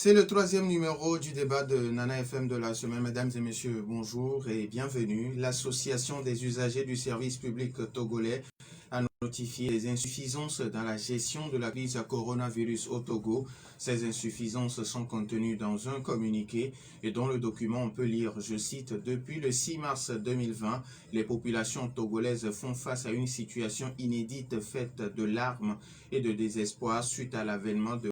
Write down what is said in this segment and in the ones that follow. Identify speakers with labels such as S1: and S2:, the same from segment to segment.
S1: C'est le troisième numéro du débat de Nana FM de la semaine. Mesdames et messieurs, bonjour et bienvenue. L'Association des usagers du service public togolais a notifié les insuffisances dans la gestion de la crise coronavirus au Togo. Ces insuffisances sont contenues dans un communiqué et dans le document on peut lire, je cite, « Depuis le 6 mars 2020, les populations togolaises font face à une situation inédite faite de larmes et de désespoir suite à l'avènement de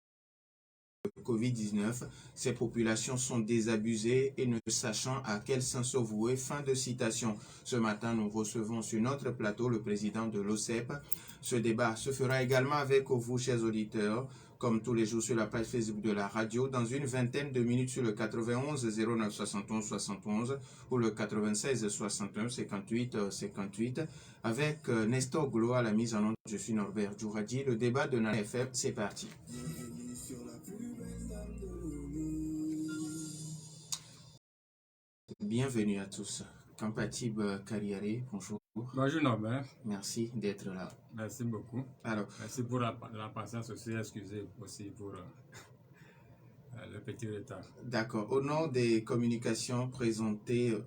S1: Covid-19, ces populations sont désabusées et ne sachant à quel sens se vouer. » Fin de citation. Ce matin, nous recevons sur notre plateau le président de l'OCEP. Ce débat se fera également avec vous, chers auditeurs, comme tous les jours sur la page Facebook de la radio, dans une vingtaine de minutes sur le 91 09 71 71 ou le 96 61 58 58, avec Nestor Glo à la mise en onde. Je suis Norbert Djouradi. Le débat de Nana FM, c'est parti. Bienvenue à tous. Kampatib Kariare, bonjour.
S2: Bonjour Norbert.
S1: Merci d'être là.
S2: Merci beaucoup.
S1: Alors,
S2: merci pour la patience aussi, excusez aussi pour le petit retard.
S1: D'accord. Au nombre des communications présentées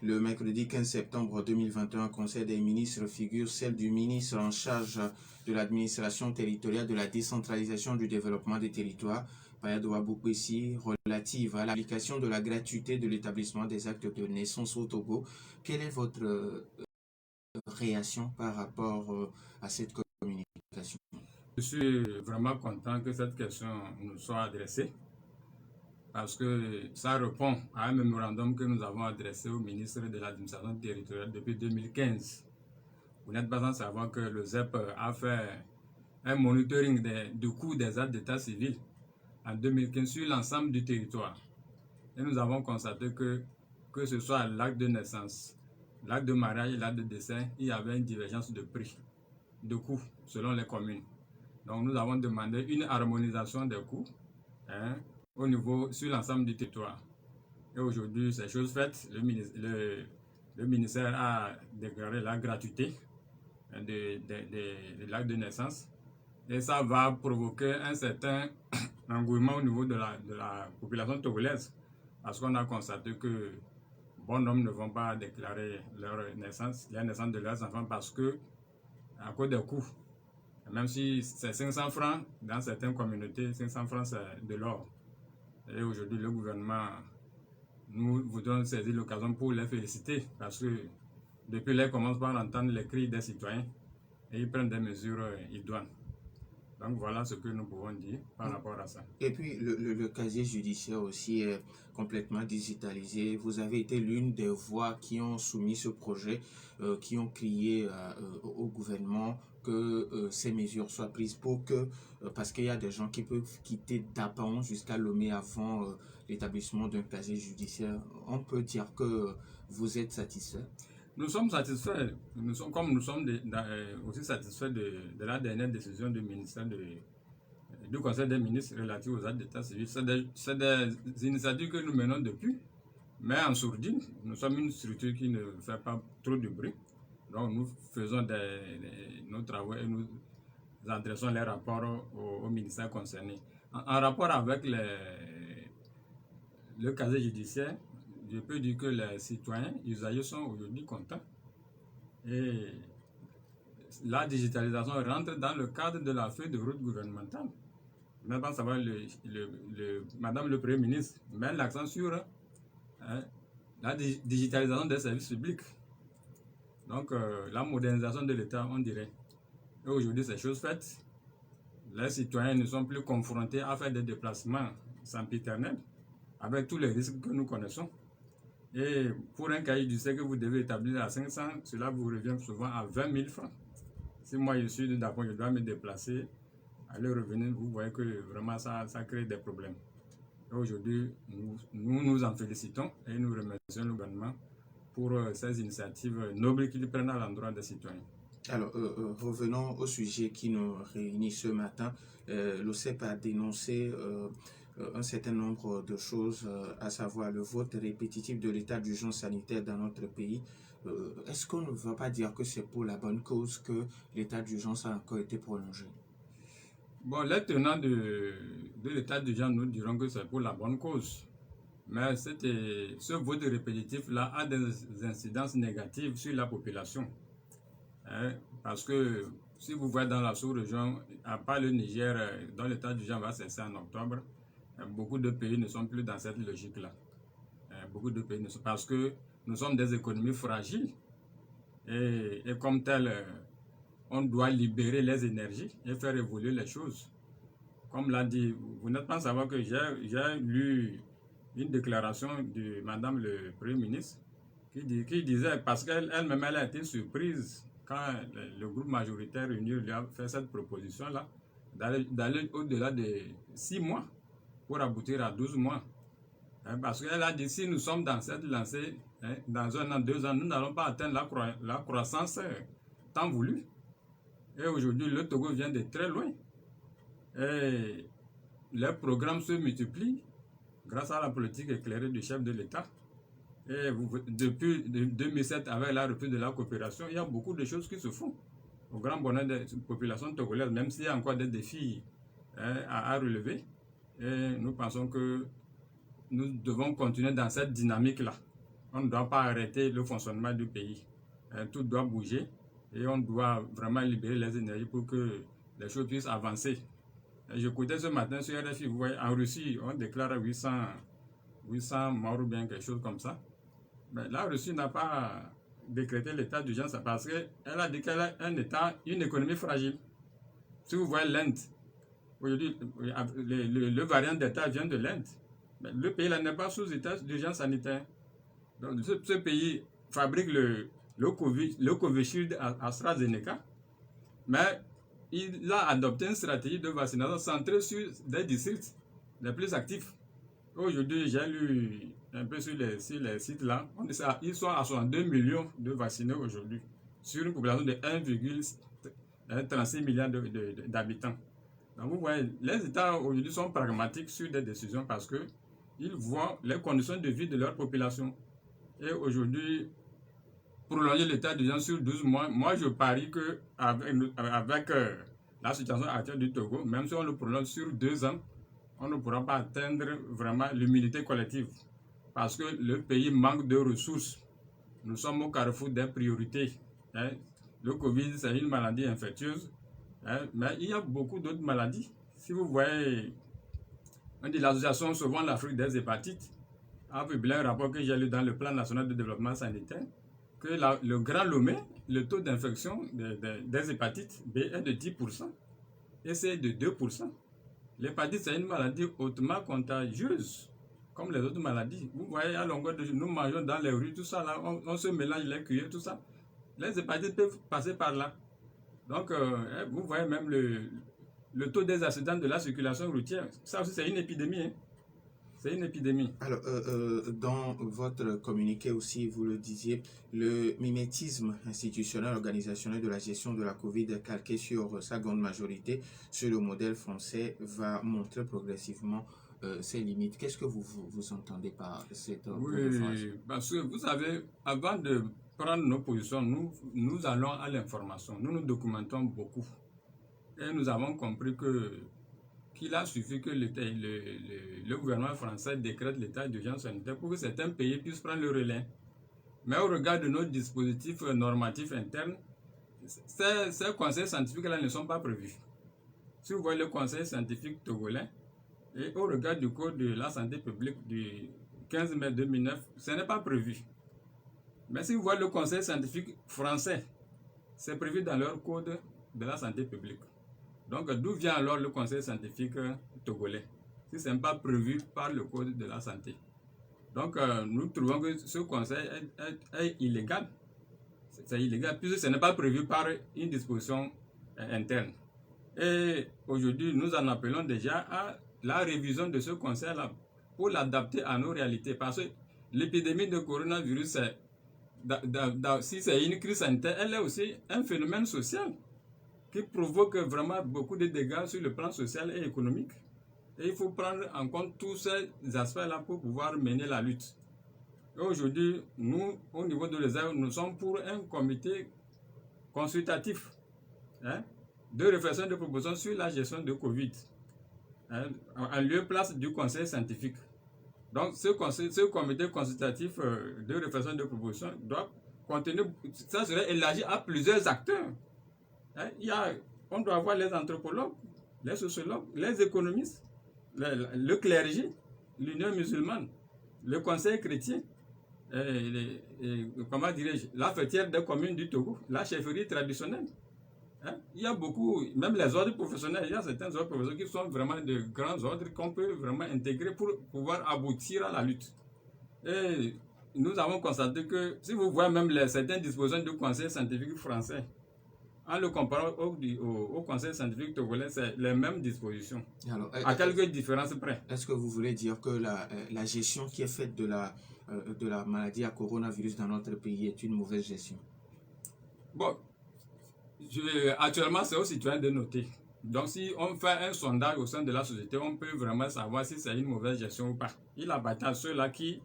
S1: le mercredi 15 septembre 2021 au Conseil des ministres figure celle du ministre en charge de l'administration territoriale, de la décentralisation du développement des territoires, Payado Aboukessi, relative à l'application de la gratuité de l'établissement des actes de naissance au Togo. Quelle est votre réaction par rapport à cette communication?
S2: Je suis vraiment content que cette question nous soit adressée parce que ça répond à un mémorandum que nous avons adressé au ministre de l'administration territoriale depuis 2015. Vous n'êtes pas sans savoir que le ZEP a fait un monitoring du coût des actes d'état civil en 2015 sur l'ensemble du territoire. Et nous avons constaté que ce soit l'acte de naissance, l'acte de mariage et l'acte de décès, il y avait une divergence de prix, de coûts selon les communes. Donc nous avons demandé une harmonisation des coûts au niveau sur l'ensemble du territoire. Et aujourd'hui, c'est chose faite. Le ministère a déclaré la gratuité de l'acte de naissance. Et ça va provoquer un certain engouement au niveau de la population togolaise. Parce qu'on a constaté que bon nombre ne vont pas déclarer la naissance de leurs enfants parce que, à cause des coûts, même si c'est 500 francs, dans certaines communautés, 500 francs c'est de l'or. Et aujourd'hui, le gouvernement, nous voudrons saisir l'occasion pour les féliciter parce que depuis là, ils commencent par entendre les cris des citoyens et ils prennent des mesures idoines. Donc voilà ce que nous pouvons dire par rapport à ça.
S1: Et puis le casier judiciaire aussi est complètement digitalisé. Vous avez été l'une des voix qui ont soumis ce projet, qui ont crié au gouvernement que ces mesures soient prises pour que, parce qu'il y a des gens qui peuvent quitter Dapan jusqu'à Lomé avant l'établissement d'un casier judiciaire. On peut dire que vous êtes satisfait?
S2: Nous sommes satisfaits, nous sommes aussi satisfaits de la dernière décision du ministère du Conseil des ministres relative aux actes d'état civil. C'est des initiatives que nous menons depuis, mais en sourdine. Nous sommes une structure qui ne fait pas trop de bruit. Donc nous faisons nos travaux et nous adressons les rapports au ministère concerné. En rapport avec le casier judiciaire, je peux dire que les citoyens usagers sont aujourd'hui contents. Et la digitalisation rentre dans le cadre de la feuille de route gouvernementale. Vous n'avez pas savoir, Madame le Premier ministre met l'accent sur la digitalisation des services publics. Donc, la modernisation de l'État, on dirait. Et aujourd'hui, c'est chose faite. Les citoyens ne sont plus confrontés à faire des déplacements sempiternels avec tous les risques que nous connaissons. Et pour un cahier judiciaire que vous devez établir à 500, cela vous revient souvent à 20 000 francs. Si moi je suis d'accord, je dois me déplacer, aller revenir, vous voyez que vraiment ça crée des problèmes. Aujourd'hui, nous en félicitons et nous remercions le gouvernement pour ces initiatives nobles qu'ils prennent à l'endroit des citoyens.
S1: Alors, revenons au sujet qui nous réunit ce matin. L'OCEP a dénoncé un certain nombre de choses, à savoir le vote répétitif de l'état d'urgence sanitaire dans notre pays. Est-ce qu'on ne va pas dire que c'est pour la bonne cause que l'état d'urgence a encore été prolongé?
S2: Bon, les tenants de l'état d'urgence nous diront que c'est pour la bonne cause. Mais ce vote répétitif-là a des incidences négatives sur la population. Hein, parce que si vous voyez dans la sous-région, à part le Niger, dont l'état d'urgence va cesser en octobre, beaucoup de pays ne sont plus dans cette logique-là. Beaucoup de pays ne sont, parce que nous sommes des économies fragiles et comme tel, on doit libérer les énergies et faire évoluer les choses. Comme l'a dit, vous n'êtes pas savoir que j'ai lu une déclaration de Madame le Premier ministre qui disait, parce qu'elle-même elle a été surprise quand le groupe majoritaire réuni lui a fait cette proposition-là, d'aller au-delà de 6 mois pour aboutir à 12 mois. Hein, parce qu'elle a dit, si nous sommes dans cette lancée, hein, dans 1 an, 2 ans, nous n'allons pas atteindre la croissance tant voulue. Et aujourd'hui, le Togo vient de très loin. Et les programmes se multiplient grâce à la politique éclairée du chef de l'État. Et depuis 2007, avec la reprise de la coopération, il y a beaucoup de choses qui se font au grand bonheur des populations togolaises, même s'il y a encore des défis à relever. Et nous pensons que nous devons continuer dans cette dynamique-là. On ne doit pas arrêter le fonctionnement du pays. Tout doit bouger et on doit vraiment libérer les énergies pour que les choses puissent avancer. J'écoutais ce matin sur RFI, vous voyez, en Russie, on déclare 800 morts ou bien quelque chose comme ça. Mais la Russie n'a pas décrété l'état d'urgence parce qu'elle a dit qu'elle a une économie fragile. Si vous voyez l'Inde, aujourd'hui, le variant d'État vient de l'Inde. Mais le pays là n'est pas sous état d'urgence sanitaire. Donc ce pays fabrique le Covishield AstraZeneca, mais il a adopté une stratégie de vaccination centrée sur des districts les plus actifs. Aujourd'hui, j'ai lu un peu sur les sites là, ils sont à 62 millions de vaccinés aujourd'hui, sur une population de 1,36 milliard d'habitants. Donc vous voyez, les États aujourd'hui sont pragmatiques sur des décisions parce qu'ils voient les conditions de vie de leur population. Et aujourd'hui, prolonger l'état d'urgence sur 12 mois, moi je parie qu'avec la situation actuelle du Togo, même si on le prolonge sur 2 ans, on ne pourra pas atteindre vraiment l'humilité collective parce que le pays manque de ressources. Nous sommes au carrefour des priorités. Hein. Le Covid, c'est une maladie infectieuse, hein, mais il y a beaucoup d'autres maladies. Si vous voyez, on dit l'association Sauvons l'Afrique des hépatites a publié un rapport que j'ai lu dans le plan national de développement sanitaire que le Grand Lomé, le taux d'infection des hépatites B est de 10% et C de 2%. L'hépatite, c'est une maladie hautement contagieuse, comme les autres maladies. Vous voyez, à longueur de journée, nous mangeons dans les rues, tout ça, là, on se mélange les cuillères, tout ça. Les hépatites peuvent passer par là. Donc, vous voyez même le taux des accidents de la circulation routière. Ça aussi, c'est une épidémie. Hein. C'est une épidémie.
S1: Alors, dans votre communiqué aussi, vous le disiez, le mimétisme institutionnel organisationnel de la gestion de la Covid calqué sur sa grande majorité sur le modèle français va montrer progressivement ses limites. Qu'est-ce que vous entendez par cette
S2: Oui, parce que vous savez, avant de prendre nos positions, nous allons à l'information, nous nous documentons beaucoup. Et nous avons compris qu'il a suffi que le gouvernement français décrète l'état d'urgence sanitaire pour que certains pays puissent prendre le relais. Mais au regard de nos dispositifs normatifs internes, ces conseils scientifiques-là ne sont pas prévus. Si vous voyez le conseil scientifique togolais, et au regard du code de la santé publique du 15 mai 2009, ce n'est pas prévu. Mais si vous voyez le conseil scientifique français, c'est prévu dans leur code de la santé publique. Donc, d'où vient alors le conseil scientifique togolais, si ce n'est pas prévu par le code de la santé? Donc, nous trouvons que ce conseil est illégal. C'est illégal puisque ce n'est pas prévu par une disposition interne. Et aujourd'hui, nous en appelons déjà à la révision de ce conseil-là pour l'adapter à nos réalités. Parce que l'épidémie de coronavirus, si c'est une crise sanitaire, elle est aussi un phénomène social qui provoque vraiment beaucoup de dégâts sur le plan social et économique. Et il faut prendre en compte tous ces aspects-là pour pouvoir mener la lutte. Et aujourd'hui, nous, au niveau de l'ESA, nous sommes pour un comité consultatif. Hein? de réflexion de proposition sur la gestion de Covid, hein, en lieu et place du conseil scientifique. Donc, ce comité consultatif de réflexion de proposition doit contenir, ça serait élargi à plusieurs acteurs. Hein, on doit avoir les anthropologues, les sociologues, les économistes, le clergé, l'Union musulmane, le conseil chrétien, comment dirais-je, la fêtière des communes du Togo, la chefferie traditionnelle. Hein? Il y a beaucoup, même les ordres professionnels, il y a certains ordres professionnels qui sont vraiment de grands ordres qu'on peut vraiment intégrer pour pouvoir aboutir à la lutte. Et nous avons constaté que si vous voyez même certaines dispositions du conseil scientifique français, en le comparant au conseil scientifique togolais, c'est les mêmes dispositions, alors, à quelques différences près.
S1: Est-ce que vous voulez dire que la gestion qui est faite de la maladie à coronavirus dans notre pays est une mauvaise gestion?
S2: Bon, actuellement, c'est aux citoyens de noter. Donc, si on fait un sondage au sein de la société, on peut vraiment savoir si c'est une mauvaise gestion ou pas. Il appartient à ceux-là qui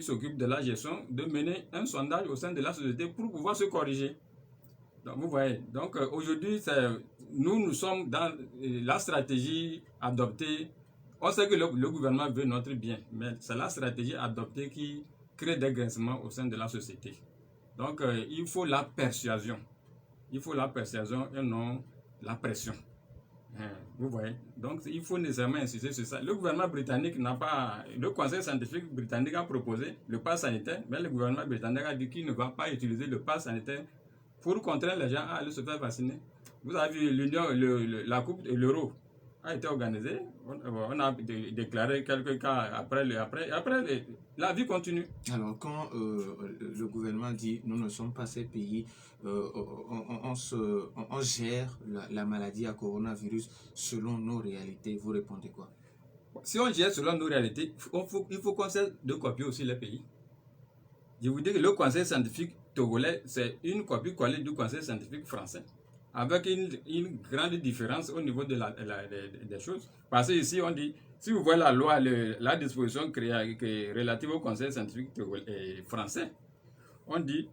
S2: s'occupent de la gestion de mener un sondage au sein de la société pour pouvoir se corriger. Donc, vous voyez, donc aujourd'hui, nous sommes dans la stratégie adoptée. On sait que le gouvernement veut notre bien, mais c'est la stratégie adoptée qui crée des grincements au sein de la société. Donc, il faut la persuasion. Il faut la persuasion et non la pression. Vous voyez, donc il faut nécessairement insister sur ça. Le gouvernement britannique n'a pas, le conseil scientifique britannique a proposé le pass sanitaire, mais le gouvernement britannique a dit qu'il ne va pas utiliser le pass sanitaire pour contraindre les gens à aller se faire vacciner. Vous avez vu, la Coupe de l'Euro a été organisée. On a déclaré quelques cas après, la vie continue.
S1: Alors, quand le gouvernement dit nous ne sommes pas ces pays, on gère la maladie à coronavirus selon nos réalités, vous répondez quoi?
S2: Si on gère selon nos réalités, il faut qu'on essaie de copier aussi les pays. Je vous dis que le conseil scientifique togolais, c'est une copie collée du conseil scientifique français, avec une grande différence au niveau des choses. Parce que ici, on dit, si vous voyez la loi, la disposition relative au conseil scientifique français, on dit,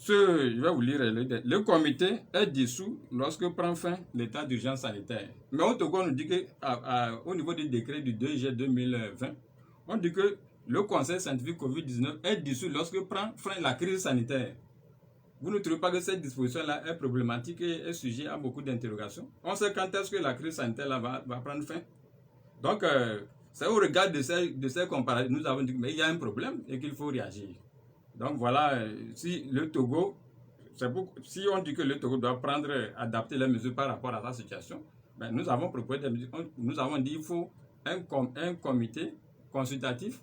S2: je vais vous lire, le comité est dissous lorsque prend fin l'état d'urgence sanitaire. Mais au Togo, on nous dit qu'au niveau du décret du 2 juillet 2020, on dit que le conseil scientifique COVID-19 est dissous lorsque prend fin la crise sanitaire. Vous ne trouvez pas que cette disposition-là est problématique et est sujet à beaucoup d'interrogations? On sait quand est-ce que la crise sanitaire va prendre fin. Donc, c'est au regard de ces comparatifs, nous avons dit qu'il y a un problème et qu'il faut réagir. Donc voilà, si le Togo, si on dit que le Togo doit adapter les mesures par rapport à sa situation, ben nous avons proposé des mesures. Nous avons dit qu'il faut un comité consultatif,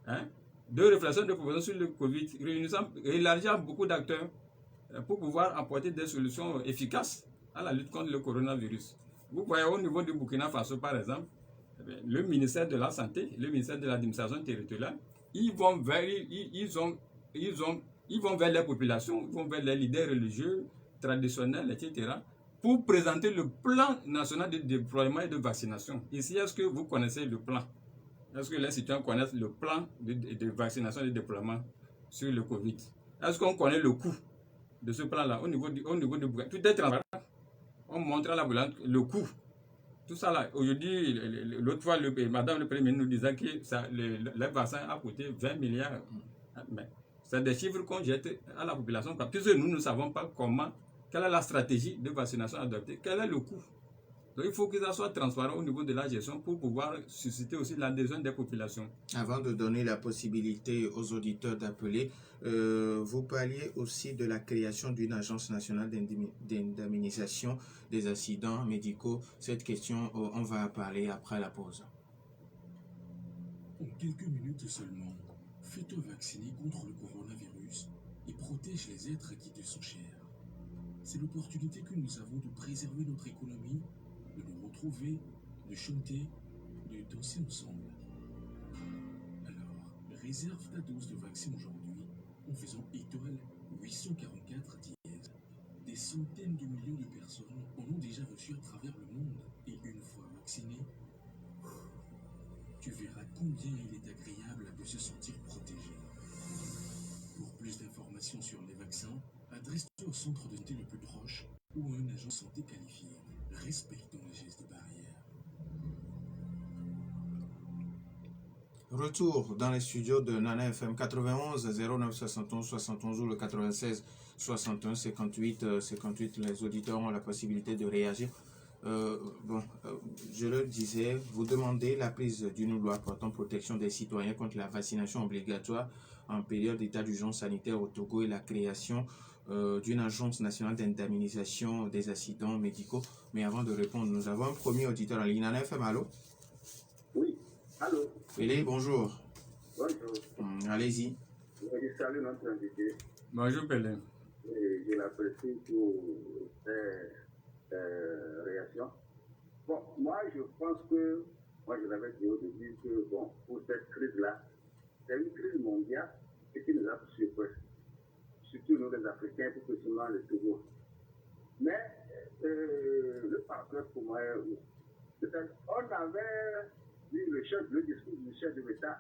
S2: hein, de réflexion de proposition sur le Covid, réunissant élargissant beaucoup d'acteurs pour pouvoir apporter des solutions efficaces à la lutte contre le coronavirus. Vous voyez au niveau du Burkina Faso, par exemple, le ministère de la Santé, le ministère de l'administration territoriale, ils vont vers les populations, ils vont vers les leaders religieux, traditionnels, etc., pour présenter le plan national de déploiement et de vaccination. Ici, est-ce que vous connaissez le plan? Est-ce que les citoyens connaissent le plan de vaccination et de déploiement sur le Covid? Est-ce qu'on connaît le coût de ce plan-là au niveau du tout est transparent? On montre à la volante le coût. Tout ça là, aujourd'hui, l'autre fois, Madame le Premier ministre nous disait que les vaccins a coûté 20 milliards. Mais c'est des chiffres qu'on jette à la population, puisque nous ne savons pas quelle est la stratégie de vaccination adoptée, quel est le coût. Donc il faut que ça soit transparent au niveau de la gestion pour pouvoir susciter aussi l'adhésion des populations.
S1: Avant de donner la possibilité aux auditeurs d'appeler, vous parliez aussi de la création d'une agence nationale d'indemnisation des accidents médicaux. Cette question, on va en parler après la pause.
S3: En quelques minutes seulement, fais-te vacciner contre le coronavirus et protège les êtres qui te sont chers. C'est l'opportunité que nous avons de préserver notre économie, de nous retrouver, de chanter, de danser ensemble. Alors, réserve ta dose de vaccin aujourd'hui en faisant étoile 844 dièse. Des centaines de millions de personnes en ont déjà reçu à travers le monde et une fois vaccinées, tu verras combien il est agréable de se sentir protégé. Pour plus d'informations sur les vaccins, adresse-toi au centre de santé le plus proche ou un agent de santé qualifié. Respectons les gestes barrières.
S1: Retour dans les studios de Nana FM 91 09 71 71 ou le 96 61 58 58. Les auditeurs ont la possibilité de réagir. Je le disais, vous demandez la prise d'une loi portant protection des citoyens contre la vaccination obligatoire en période d'état d'urgence sanitaire au Togo et la création d'une agence nationale d'indemnisation des accidents médicaux. Mais avant de répondre, nous avons un premier auditeur en ligne. Nana FM, allô?
S4: Oui, allô?
S1: Félix, bonjour.
S4: Bonjour.
S1: Allez-y.
S4: Je salue notre invité.
S2: Bonjour, Pelé.
S4: Et je l'apprécie pour ses réactions. Bon, moi, je pense que, je l'avais dit au début que, bon, pour cette crise-là, c'est une crise mondiale et qui nous a surpris. Surtout nous, les Africains, plus spécialement le Togo. Mais, le parcours pour moi, on avait vu le discours du chef de l'État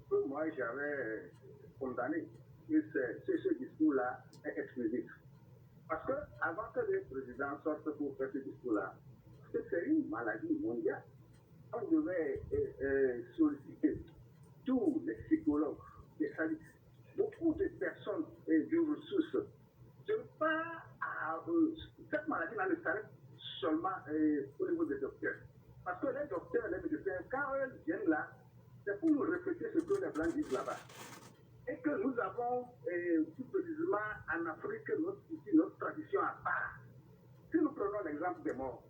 S4: que moi j'avais condamné. Et ce discours-là est exclusif. Parce que avant que le président sorte pour faire ce discours-là, parce que c'est une maladie mondiale, on devait solliciter tous les psychologues, les sadiques, beaucoup de personnes et de ressources. Je ne veux pas cette maladie-là ne s'arrête seulement au niveau des docteurs. Parce que les docteurs, les médecins, quand ils viennent là, c'est pour nous répéter ce que les Blancs disent là-bas. Et que nous avons, plus précisément en Afrique, notre tradition à part. Si nous prenons l'exemple des morts,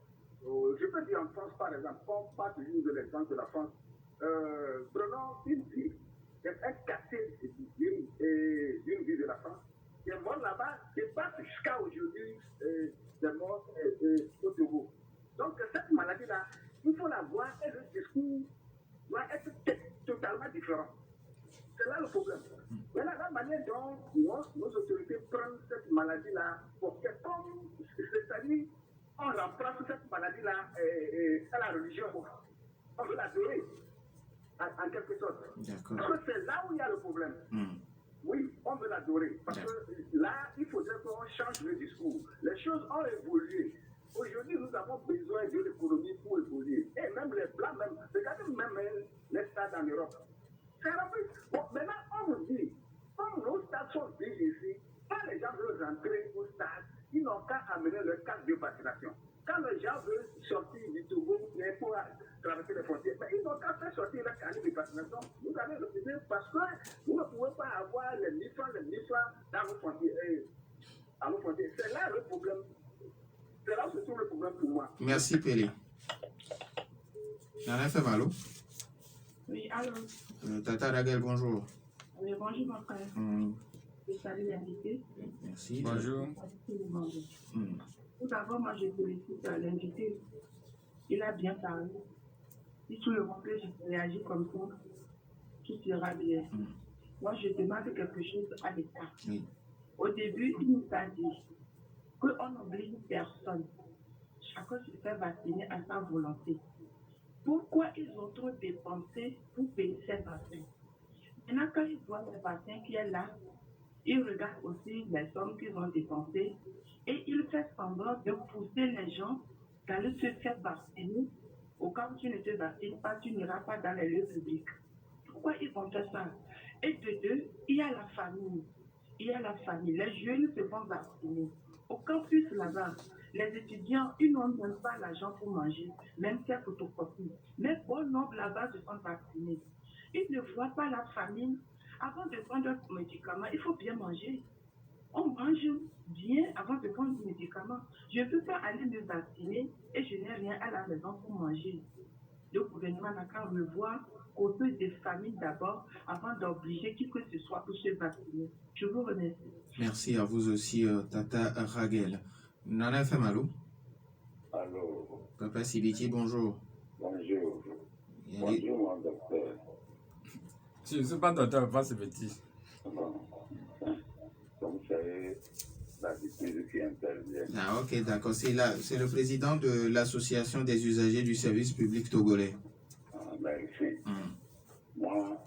S4: je peux dire en France par exemple, on parle toujours de l'exemple de la France, prenons une vie, un quartier d'une ville de la France, qui est mort là-bas, qui passe jusqu'à aujourd'hui des morts au Togo. Donc cette maladie-là, il faut la voir et le discours doit être totalement différent. C'est là le problème. Maintenant, la manière dont nos autorités prennent cette maladie-là, c'est comme, c'est-à-dire, on remplace cette maladie-là à la religion. On veut l'adorer, en quelque sorte. Parce que c'est là où il y a le problème. Oui, on veut l'adorer. Parce que là, il faudrait qu'on change le discours. Les choses ont évolué. Aujourd'hui, nous avons besoin de l'économie pour évoluer. Et même les Blancs, regardez même les stades en Europe. C'est rapide. Bon, maintenant, on vous dit, comme nos stades sont vides ici, quand les gens veulent rentrer au stade, ils n'ont qu'à amener leur carte de vaccination. Quand les gens veulent sortir du Togo pour traverser les frontières, mais ils n'ont qu'à faire sortir leur carte de vaccination. Vous allez refuser parce que vous ne pouvez pas avoir les 1000 francs dans vos frontières. C'est là le problème. C'est là où se trouve le problème pour moi.
S1: Merci, Pélé. Nana FM, allô?
S5: Oui, allô?
S1: Tata Ragel, bonjour.
S5: Oui, bonjour, mon frère. Je salue l'invité.
S1: Merci.
S2: Bonjour.
S5: Tout d'abord, moi, je félicite l'invité. Il a bien parlé. Si tout le monde peut réagir comme ça, tout sera bien. Moi, je demande quelque chose à l'État.
S1: Oui.
S5: Au début, il nous a dit qu'on n'oblige personne. Chacun se fait vacciner à sa volonté. Pourquoi ils ont trop dépensé pour payer ces vaccins? Maintenant, quand ils voient le vaccin qui est là, ils regardent aussi les sommes qu'ils ont dépensées et ils font semblant de pousser les gens d'aller se faire vacciner. Au cas où tu ne te vaccines pas, tu n'iras pas dans les lieux publics. Pourquoi ils vont faire ça? Et de deux, il y a la famille. Il y a la famille. Les jeunes se font vacciner. Au campus là-bas, les étudiants, ils n'ont même pas l'argent pour manger, même si c'est photocopie. Mais bon nombre là-bas se font vacciner. Ils ne voient pas la famine. Avant de prendre un médicament, il faut bien manger. On mange bien avant de prendre le médicament. Je ne peux pas aller me vacciner et je n'ai rien à la maison pour manger. Le gouvernement n'a qu'à revoir côté des familles d'abord avant d'obliger qui que ce soit pour se vacciner. Je vous remercie.
S1: Merci à vous aussi, Tata Ragel. Nana FM, allô?
S4: Allô?
S1: Papa Sibiti, bonjour.
S4: Bonjour. Bonjour, mon docteur.
S2: Je ne suis pas docteur, pas ce petit.
S4: Bon. Comme vous savez, l'habitude qui intervient.
S1: Ah, ok, d'accord. C'est le président de l'association des usagers du service public togolais.
S4: Merci. Moi,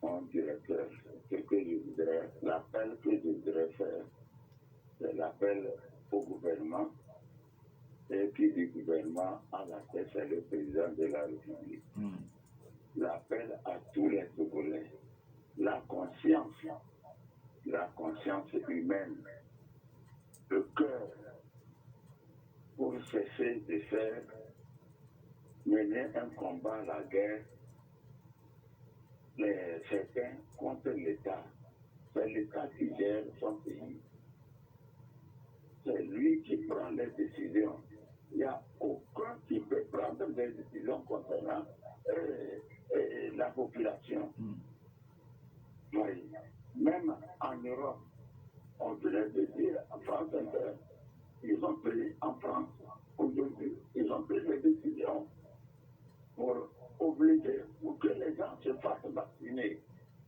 S4: mon directeur, l'appel que je voudrais faire, c'est l'appel au gouvernement. Et qui dit gouvernement, à la tête, c'est le président de la République. L'appel à tous les Togolais, la conscience humaine, le cœur, pour cesser de faire mener un combat à la guerre, certains contre l'État. C'est l'État qui gère son pays. C'est lui qui prend les décisions. Il n'y a aucun qui peut prendre des décisions concernant la population. Oui. Même en Europe, on venait de dire en France Inter, ils ont pris en France aujourd'hui, ils ont pris des décisions pour obliger, pour que les gens se fassent vacciner.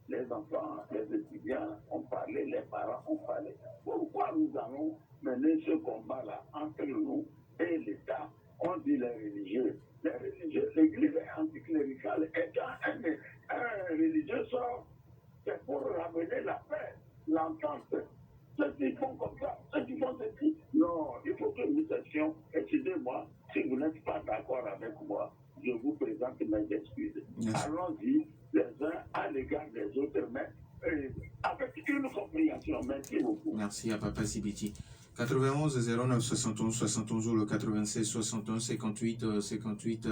S4: Les enfants, les étudiants ont parlé, les parents ont parlé. Pourquoi nous allons mener ce combat-là entre nous et l'État? On dit les religieux. Les religieux, l'Église est anticléricale. Et quand un religieux sort, c'est pour ramener la paix, l'entente. Ceux qui font comme ça, ceux qui font ceci. Non, il faut que nous sachions, excusez-moi, si vous n'êtes pas d'accord avec moi, je vous présente mes excuses. Allons-y, les uns à l'égard des autres, mais avec une compréhension. Merci beaucoup.
S1: Merci à Papa Sibiti. 91 09 71 71 ou le 96 61 58 58.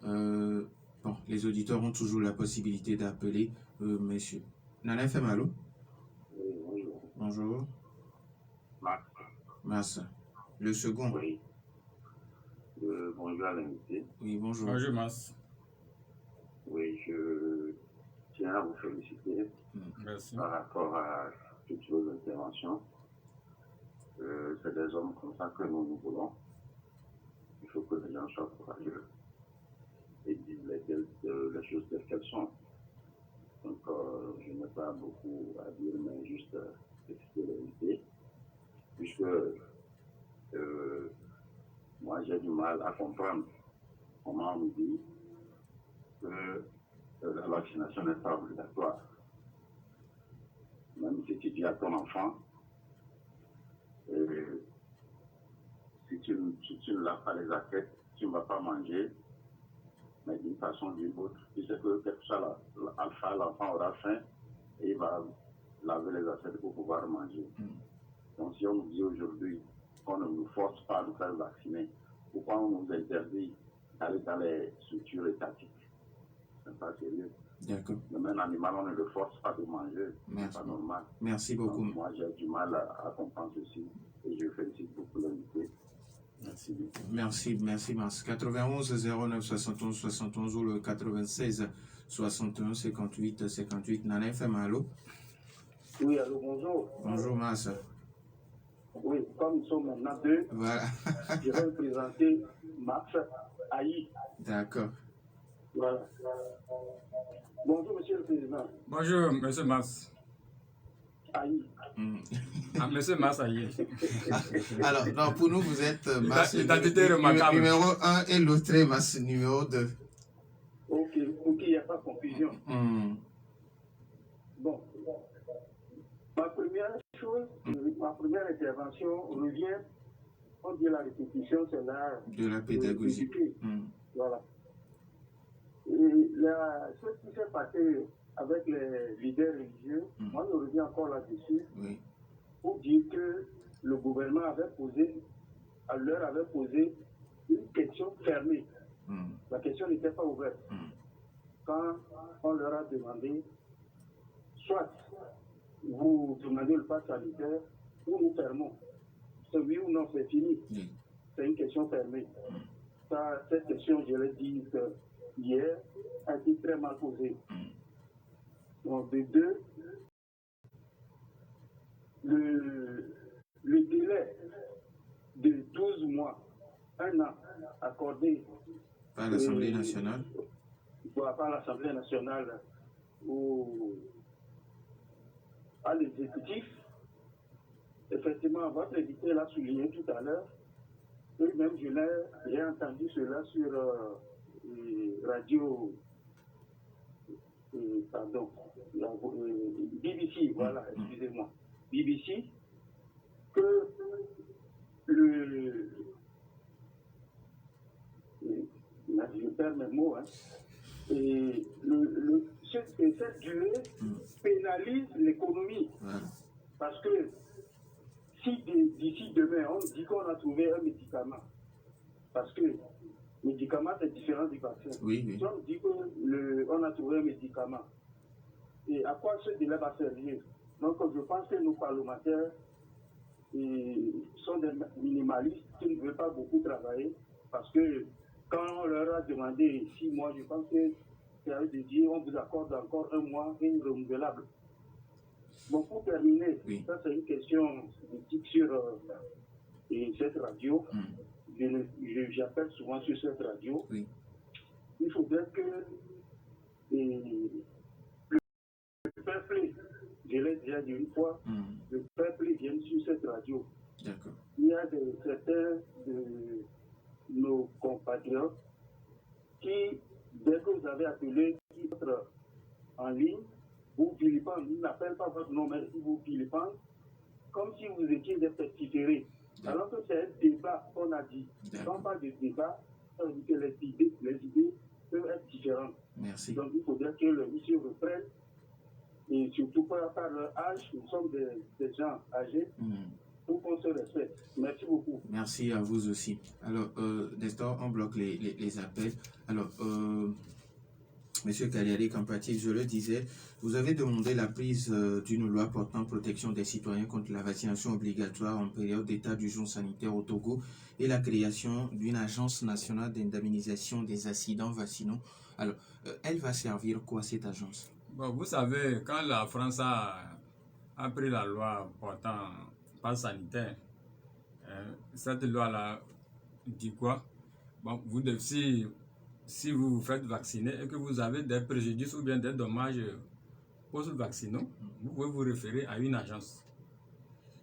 S1: Bon, les auditeurs ont toujours la possibilité d'appeler monsieur. Nana FM, allô?
S4: Oui.
S1: Bonjour. Massa. Le second.
S4: Oui. Bonjour à l'invité.
S1: Oui, bonjour.
S2: Bonjour, Mas.
S4: Oui, je tiens à vous féliciter
S2: Merci.
S4: par rapport à toutes vos interventions. C'est des hommes comme ça que nous voulons. Il faut que les gens soient courageux et disent les choses telles qu'elles sont. Donc, je n'ai pas beaucoup à dire, mais juste expliquer l'unité, puisque moi j'ai du mal à comprendre comment on dit que la vaccination n'est pas obligatoire. Même si tu dis à ton enfant, si tu ne laves pas les assiettes, tu ne vas pas manger, mais d'une façon ou d'une autre, tu sais que quelque chose l'enfant aura faim et il va laver les assiettes pour pouvoir manger. Donc si on nous dit aujourd'hui qu'on ne nous force pas de faire vacciner, pourquoi on nous interdit d'aller dans les structures étatiques? C'est pas sérieux.
S1: D'accord.
S4: Même un animal, on ne le force pas de manger. C'est pas normal.
S1: Merci beaucoup.
S4: Donc, moi, j'ai du mal à comprendre ceci et je félicite beaucoup l'invité. Merci beaucoup.
S1: Merci, Mars. 91 09 71 71 ou le 96 61 58 58. Nana FM, allô?
S6: Oui, allô, bonjour.
S1: Bonjour, Mars.
S6: Oui, comme nous sommes maintenant deux,
S1: Voilà.
S6: je vais vous présenter Max Aïe.
S1: D'accord.
S6: Voilà. Bonjour, monsieur le président.
S2: Bonjour, monsieur Mas.
S6: Aïe.
S2: Ah, monsieur Mas, aïe.
S1: Alors, non, pour nous, vous êtes Mars
S2: Identité remarquable.
S1: numéro 1 et l'autre est Mars numéro 2.
S6: Ok, pour qu'il n'y ait pas de confusion. Bon. Ma première intervention revient, on dit la répétition, c'est l'art
S1: de la pédagogie.
S6: Voilà. Et ce qui s'est passé avec les leaders religieux, moi je reviens encore là-dessus, pour dire que le gouvernement leur avait posé une question fermée. La question n'était pas ouverte. Quand on leur a demandé, soit vous demandez le pass sanitaire ou nous fermons. C'est oui ou non, c'est fini. C'est une question fermée. Cette question, je l'ai dit hier, a été très mal posée. Donc, de deux, le délai de 12 mois, 1 an, accordé
S1: par l'Assemblée nationale,
S6: par l'Assemblée nationale à l'exécutif, effectivement, votre invité l'a souligné tout à l'heure, et même j'ai entendu cela sur radio, BBC, voilà, excusez-moi, BBC, que je perds mes mots, hein. Et cette durée pénalise l'économie. Parce que si d'ici demain, on dit qu'on a trouvé un médicament, parce que le médicament c'est différent du vaccin.
S1: Oui.
S6: Si on dit qu'on a trouvé un médicament, et à quoi ce délai va servir? Donc je pense que nos parlementaires sont des minimalistes qui ne veulent pas beaucoup travailler, parce que quand on leur a demandé 6 mois, je pense que c'est à eux de dire on vous accorde encore 1 mois et renouvelable. Bon, pour terminer, ça c'est une question d'éthique sur cette radio. J'appelle souvent sur cette radio. Il faudrait que le peuple, je l'ai déjà dit une fois, le peuple vienne sur cette radio. Il y a certains de nos compatriotes qui, dès que vous avez appelé votre en ligne, vous vilipendent, ils n'appellent pas votre nom, mais ils vous vilipendent comme si vous étiez des pestiférés. Alors que c'est un débat qu'on a dit. Quand on parle de débat, ça veut dire que les idées peuvent être différentes.
S1: Merci.
S6: Donc il faudrait que le monsieur reprenne, et surtout par leur âge, nous sommes des gens âgés, pour qu'on se respecte. Merci beaucoup.
S1: Merci à vous aussi. Alors, Nestor, on bloque les appels. Alors, Monsieur Kaliari Kampatif, je le disais, vous avez demandé la prise d'une loi portant protection des citoyens contre la vaccination obligatoire en période d'état d'urgence sanitaire au Togo et la création d'une agence nationale d'indemnisation des accidents vaccinaux. Alors, elle va servir quoi, cette agence?
S2: Bon, vous savez, quand la France a pris la loi portant passe sanitaire, cette loi-là dit quoi? Bon, vous devez, si vous vous faites vacciner et que vous avez des préjudices ou bien des dommages post-vaccinaux, vous pouvez vous référer à une agence.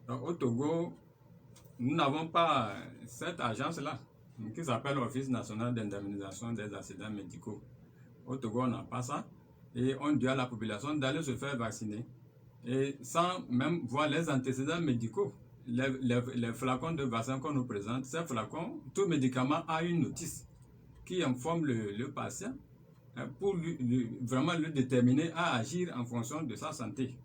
S2: Donc, au Togo, nous n'avons pas cette agence-là qui s'appelle l'Office national d'indemnisation des accidents médicaux. Au Togo, on n'a pas ça et on dit à la population d'aller se faire vacciner et sans même voir les antécédents médicaux. Les flacons de vaccin qu'on nous présente, ces flacons, tout médicament a une notice qui informe le patient pour vraiment le déterminer à agir en fonction de sa santé.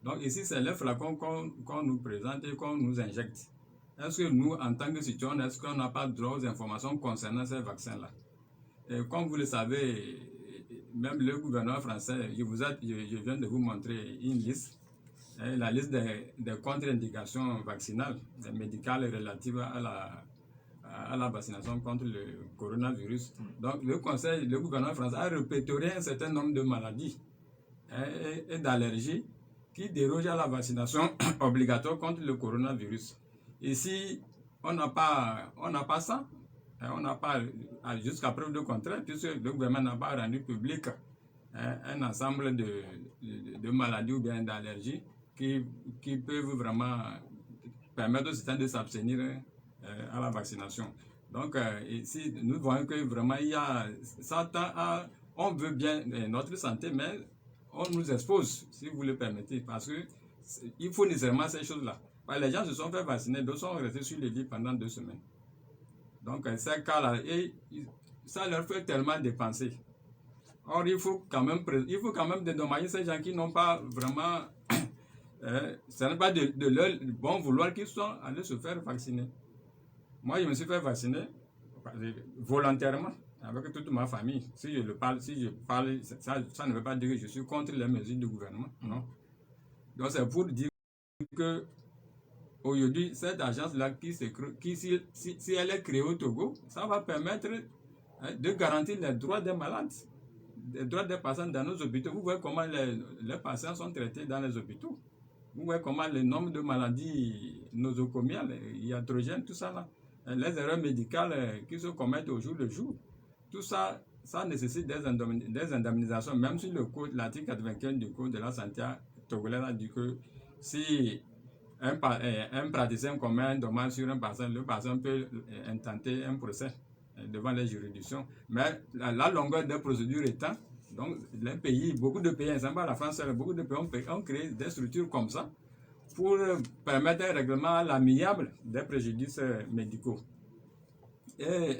S2: Donc ici, c'est les flacons qu'on nous présente et qu'on nous injecte. Est-ce que nous, en tant que citoyens, est-ce qu'on n'a pas droit aux informations concernant ces vaccins-là? Et comme vous le savez, même le gouvernement français, je viens de vous montrer une liste, la liste des contre-indications vaccinales, médicales relatives à la vaccination contre le coronavirus. Donc le gouvernement français a répertorié un certain nombre de maladies et d'allergies qui dérogent à la vaccination obligatoire contre le coronavirus. Ici, on n'a pas ça, on n'a pas, jusqu'à preuve de contraire, puisque le gouvernement n'a pas rendu public un ensemble de maladies ou bien d'allergies qui peuvent vraiment permettre aux citoyens de s'abstenir à la vaccination. Donc, ici, nous voyons que vraiment, il y a ça, on veut bien notre santé, mais on nous expose, si vous le permettez, parce qu'il faut nécessairement ces choses-là. Les gens se sont fait vacciner, d'autres sont restés sur les lits pendant 2 semaines. Donc, ces cas-là, ça leur fait tellement dépenser. Or, il faut quand même dédommager ces gens qui n'ont pas vraiment... ce n'est pas de leur bon vouloir qu'ils sont allés se faire vacciner. Moi, je me suis fait vacciner volontairement avec toute ma famille. Si je parle, ça ne veut pas dire que je suis contre les mesures du gouvernement. Non. Donc, c'est pour dire que aujourd'hui, cette agence-là, si elle est créée au Togo, ça va permettre de garantir les droits des malades, les droits des patients dans nos hôpitaux. Vous voyez comment les patients sont traités dans les hôpitaux. Vous voyez comment le nombre de maladies nosocomiales, iatrogènes, tout ça là, les erreurs médicales qui se commettent au jour le jour, tout ça, ça nécessite des indemnisations, même si l'article 95 du Code de la santé togolais a dit que si un praticien commet un dommage sur un patient, le patient peut intenter un procès devant les juridictions. Mais la longueur des procédures étant, donc les pays, beaucoup de pays, c'est pas la France, beaucoup de pays ont créé des structures comme ça pour permettre un règlement à l'amiable des préjudices médicaux. Et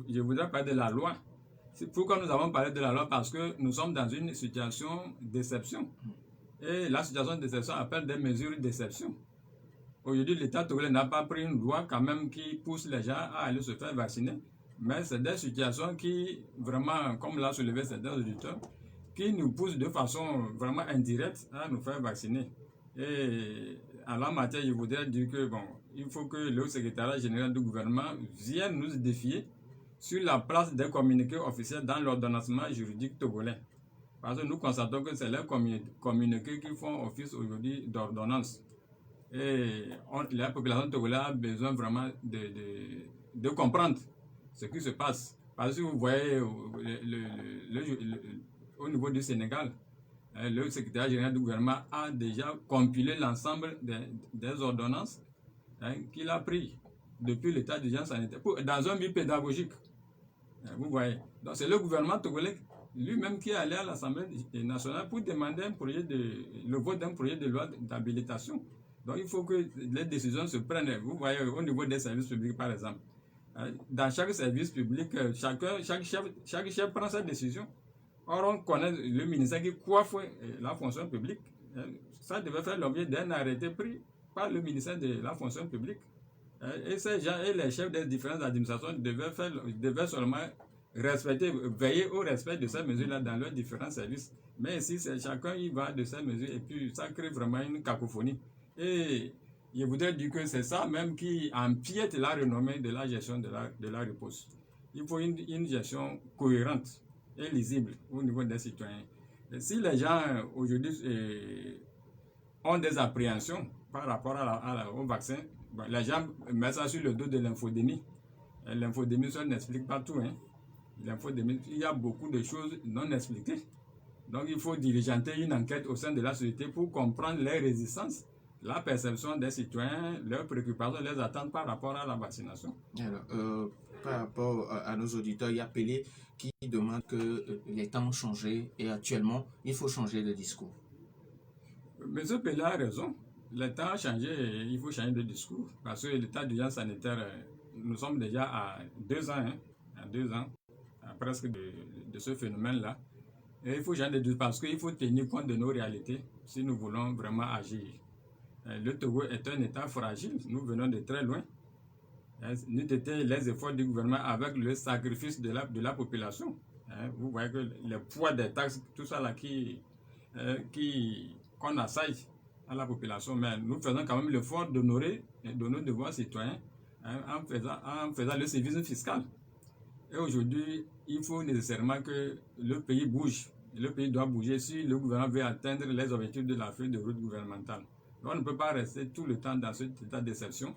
S2: je voudrais parler de la loi. C'est pourquoi nous avons parlé de la loi, parce que nous sommes dans une situation d'exception. Et la situation d'exception appelle des mesures d'exception. Aujourd'hui, l'État togolais n'a pas pris une loi quand même qui pousse les gens à aller se faire vacciner. Mais c'est des situations qui, vraiment, comme l'a soulevé certains auditeurs, qui nous poussent de façon vraiment indirecte à nous faire vacciner. Et à la matière, je voudrais dire que, bon, il faut que le secrétariat général du gouvernement vienne nous défier sur la place des communiqués officiels dans l'ordonnancement juridique togolais. Parce que nous constatons que c'est les communiqués qui font office aujourd'hui d'ordonnance. Et la population togolaise a besoin vraiment de comprendre ce qui se passe. Parce que vous voyez au niveau du Sénégal, le secrétaire général du gouvernement a déjà compilé l'ensemble des ordonnances qu'il a prises depuis l'état d'urgence sanitaire dans un but pédagogique. Vous voyez. Donc c'est le gouvernement togolais lui-même qui est allé à l'Assemblée nationale pour demander le vote d'un projet de loi d'habilitation. Donc il faut que les décisions se prennent. Vous voyez, au niveau des services publics par exemple. Dans chaque service public, chaque chef prend sa décision. Or, on connaît le ministère qui coiffe la fonction publique. Ça devait faire l'objet d'un arrêté pris par le ministère de la fonction publique. Et ces gens et les chefs des différentes administrations devaient seulement veiller au respect de ces mesures-là dans leurs différents services. Mais ici, chacun y va de ces mesures et puis ça crée vraiment une cacophonie. Et je voudrais dire que c'est ça même qui empiète la renommée de la gestion de la riposte. Il faut une gestion cohérente et lisible au niveau des citoyens. Et si les gens aujourd'hui ont des appréhensions par rapport au vaccin, bon, les gens mettent ça sur le dos de l'infodémie. L'infodémie, ça n'explique pas tout. L'infodémie, il y a beaucoup de choses non expliquées. Donc il faut diligenter une enquête au sein de la société pour comprendre les résistances, la perception des citoyens, leurs préoccupations, leurs attentes par rapport à la vaccination.
S1: Alors, par rapport à nos auditeurs, il y a Pelé qui demande que les temps ont changé et actuellement, il faut changer de discours.
S2: Monsieur Pelé a raison. Le temps a changé et il faut changer de discours. Parce que l'état d'urgence sanitaire, nous sommes déjà à 2 ans, à 2 ans, presque de ce phénomène-là. Et il faut changer de discours parce qu'il faut tenir compte de nos réalités si nous voulons vraiment agir. Le Togo est un État fragile, nous venons de très loin. Nous étions les efforts du gouvernement avec le sacrifice de la population. Vous voyez que le poids des taxes, tout ça là qu'on assaille à la population, mais nous faisons quand même l'effort d'honorer nos devoirs citoyens en faisant le service fiscal. Et aujourd'hui, il faut nécessairement que le pays bouge. Le pays doit bouger si le gouvernement veut atteindre les objectifs de la feuille de route gouvernementale. On ne peut pas rester tout le temps dans cet état d'exception.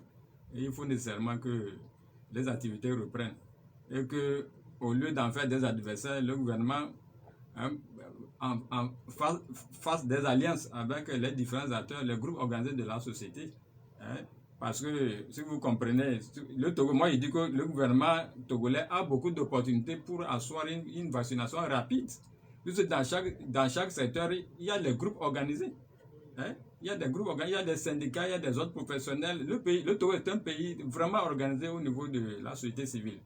S2: Et il faut nécessairement que les activités reprennent. Et que, au lieu d'en faire des adversaires, le gouvernement fasse des alliances avec les différents acteurs, les groupes organisés de la société. Parce que, si vous comprenez, le Togo, moi je dis que le gouvernement togolais a beaucoup d'opportunités pour asseoir une vaccination rapide. Puisque dans chaque secteur, il y a les groupes organisés. Il y a des groupes organisés, il y a des syndicats, il y a des autres professionnels. Le Togo est un pays vraiment organisé au niveau de la société civile.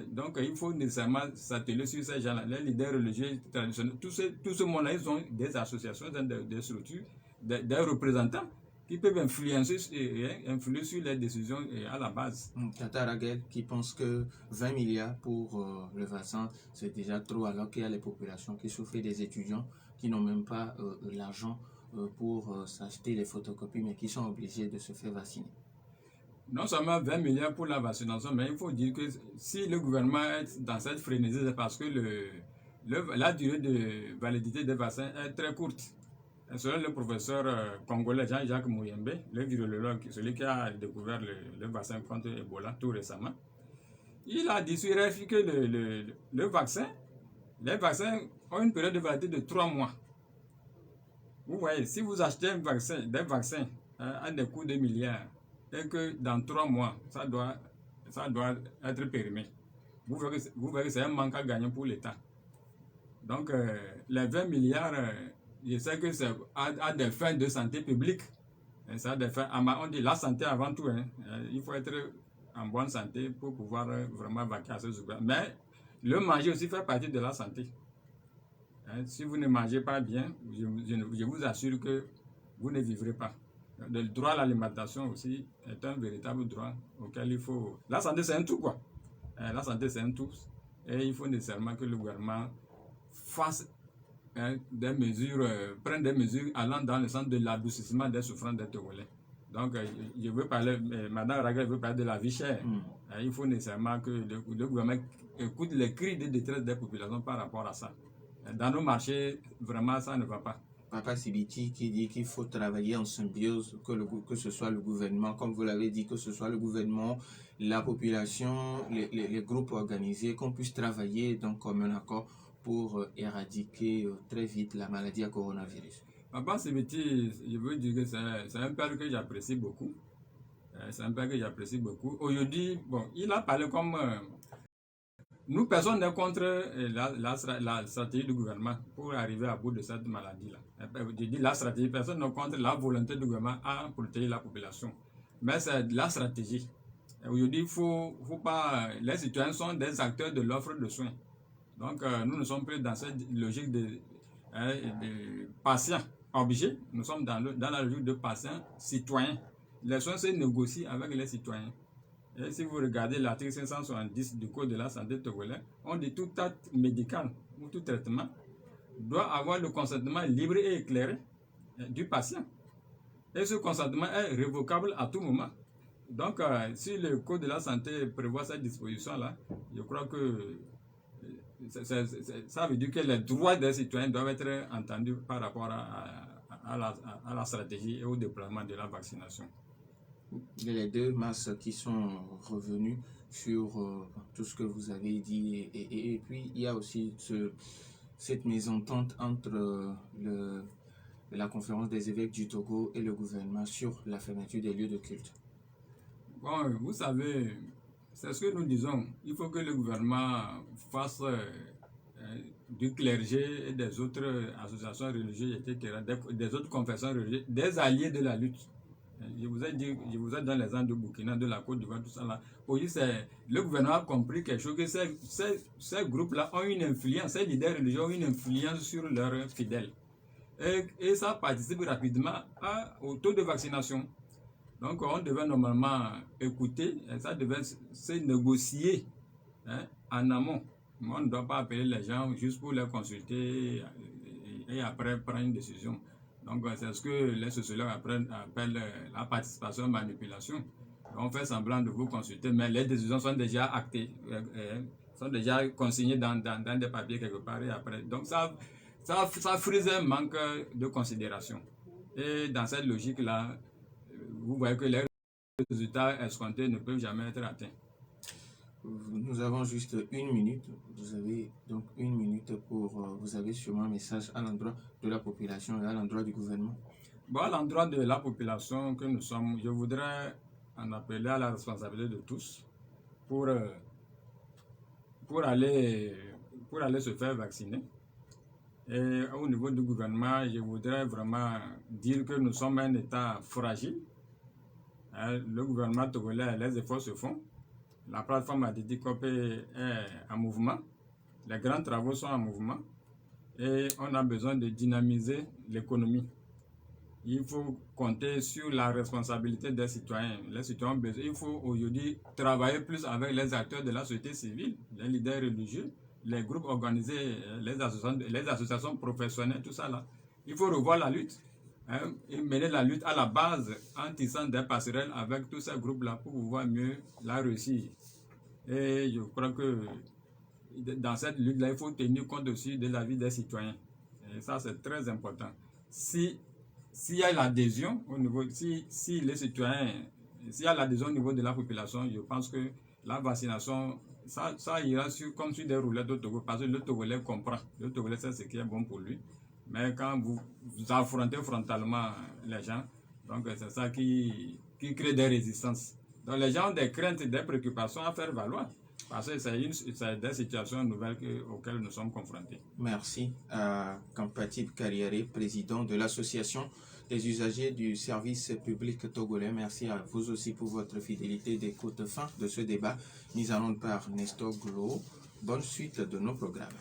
S2: Donc, il faut nécessairement s'atteler sur ces gens-là, les leaders religieux traditionnels. Tout ce monde-là, ils ont des associations, des structures, des représentants qui peuvent influer sur les décisions à la base.
S1: Tata Raguel qui pense que 20 milliards pour le vaccin, c'est déjà trop, alors qu'il y a les populations qui souffrent, des étudiants qui n'ont même pas l'argent pour s'acheter les photocopies, mais qui sont obligés de se faire vacciner.
S2: Non seulement 20 milliards pour la vaccination, mais il faut dire que si le gouvernement est dans cette frénésie, c'est parce que la durée de validité des vaccins est très courte. Selon le professeur congolais Jean-Jacques Mouyembe, le virologue, celui qui a découvert le vaccin contre Ebola tout récemment, il a dit sur RFI que les vaccins ont une période de validité de 3 mois. Vous voyez, si vous achetez des vaccins à des coûts de milliards, et que dans 3 mois, ça doit être périmé, vous verrez que c'est un manque à gagner pour l'État. Donc, les 20 milliards, je sais que c'est à des fins de santé publique, Ça on dit la santé avant tout. Hein. Il faut être en bonne santé pour pouvoir vraiment vaquer à ce sujet. Mais le manger aussi fait partie de la santé. Hein, si vous ne mangez pas bien, je vous assure que vous ne vivrez pas. Le droit à l'alimentation aussi est un véritable droit auquel il faut... La santé, c'est un tout, quoi. La santé, c'est un tout. Et il faut nécessairement que le gouvernement fasse des mesures, prenne des mesures allant dans le sens de l'adoucissement des souffrances des Togolais. Donc, je veux parler, Mme Raga veut parler de la vie chère. Il faut nécessairement que le gouvernement écoute les cris de détresse des populations par rapport à ça. Dans nos marchés, vraiment, ça ne va pas.
S1: Papa Sibiti qui dit qu'il faut travailler en symbiose, que ce soit le gouvernement, comme vous l'avez dit, que ce soit le gouvernement, la population, les groupes organisés, qu'on puisse travailler dans commun accord pour éradiquer très vite la maladie à coronavirus.
S2: Papa Sibiti, je veux dire que c'est un père que j'apprécie beaucoup. C'est un père que j'apprécie beaucoup. Aujourd'hui, bon, il a parlé comme... nous, personne n'est contre la stratégie du gouvernement pour arriver à bout de cette maladie-là. Je dis la stratégie, personne n'est contre la volonté du gouvernement à protéger la population. Mais c'est la stratégie. Aujourd'hui, il faut pas... Les citoyens sont des acteurs de l'offre de soins. Donc, nous ne sommes plus dans cette logique de patients objets. Nous sommes dans la logique de patients citoyens. Les soins se négocient avec les citoyens. Et si vous regardez l'article 570 du Code de la santé togolais, on dit tout acte médical ou tout traitement doit avoir le consentement libre et éclairé du patient. Et ce consentement est révocable à tout moment. Donc, si le Code de la santé prévoit cette disposition-là, je crois que ça veut dire que les droits des citoyens doivent être entendus par rapport à la stratégie et au déploiement de la vaccination.
S1: Les 2 masses qui sont revenus sur tout ce que vous avez dit et puis il y a aussi cette mésentente entre la conférence des évêques du Togo et le gouvernement sur la fermeture des lieux de culte.
S2: Bon, vous savez, c'est ce que nous disons. Il faut que le gouvernement fasse du clergé et des autres associations religieuses, etc., des autres confessions religieuses, des alliés de la lutte. Je vous ai dit, je vous ai donné l'exemple de Burkina, de la Côte d'Ivoire, tout ça là. Le gouvernement a compris quelque chose, que ces groupes-là ont une influence, ces leaders religieux ont une influence sur leurs fidèles. Et ça participe rapidement au taux de vaccination. Donc on devait normalement écouter, et ça devait se négocier en amont. On ne doit pas appeler les gens juste pour les consulter et après prendre une décision. Donc, c'est ce que les sociologues appellent la participation manipulation. On fait semblant de vous consulter, mais les décisions sont déjà actées, sont déjà consignées dans des papiers quelque part et après. Donc, ça frise un manque de considération. Et dans cette logique-là, vous voyez que les résultats escomptés ne peuvent jamais être atteints.
S1: Nous avons juste 1 minute. Vous avez donc 1 minute pour... vous avez sûrement un message à l'endroit de la population et à l'endroit du gouvernement.
S2: Bon, à l'endroit de la population que nous sommes, je voudrais en appeler à la responsabilité de tous pour aller se faire vacciner. Et au niveau du gouvernement, je voudrais vraiment dire que nous sommes un État fragile. Le gouvernement togolais, les efforts se font. La plateforme Adidi-Copé est en mouvement. Les grands travaux sont en mouvement. Et on a besoin de dynamiser l'économie. Il faut compter sur la responsabilité des citoyens. Les citoyens ont besoin. Il faut aujourd'hui travailler plus avec les acteurs de la société civile, les leaders religieux, les groupes organisés, les associations professionnelles, tout ça là. Il faut revoir la lutte. Et mener la lutte à la base en tissant des passerelles avec tous ces groupes-là pour pouvoir mieux la réussir. Et je crois que dans cette lutte-là, il faut tenir compte aussi de la vie des citoyens. Et ça, c'est très important. S'il y a l'adhésion au niveau, si les citoyens, s'il y a l'adhésion au niveau de la population, je pense que la vaccination, ça ira comme sur des roulettes au Togo, parce que le Togolais comprend. Le Togolais sait ce qui est bon pour lui. Mais quand vous affrontez frontalement les gens, donc c'est ça qui crée des résistances. Donc les gens ont des craintes, des préoccupations à faire valoir. Parce que c'est des situations nouvelles auxquelles nous sommes confrontés.
S1: Merci à Kampatib Kariere, président de l'association des usagers du service public togolais. Merci à vous aussi pour votre fidélité d'écoute. Fin de ce débat mis en onde par Nestor Glo. Bonne suite de nos programmes.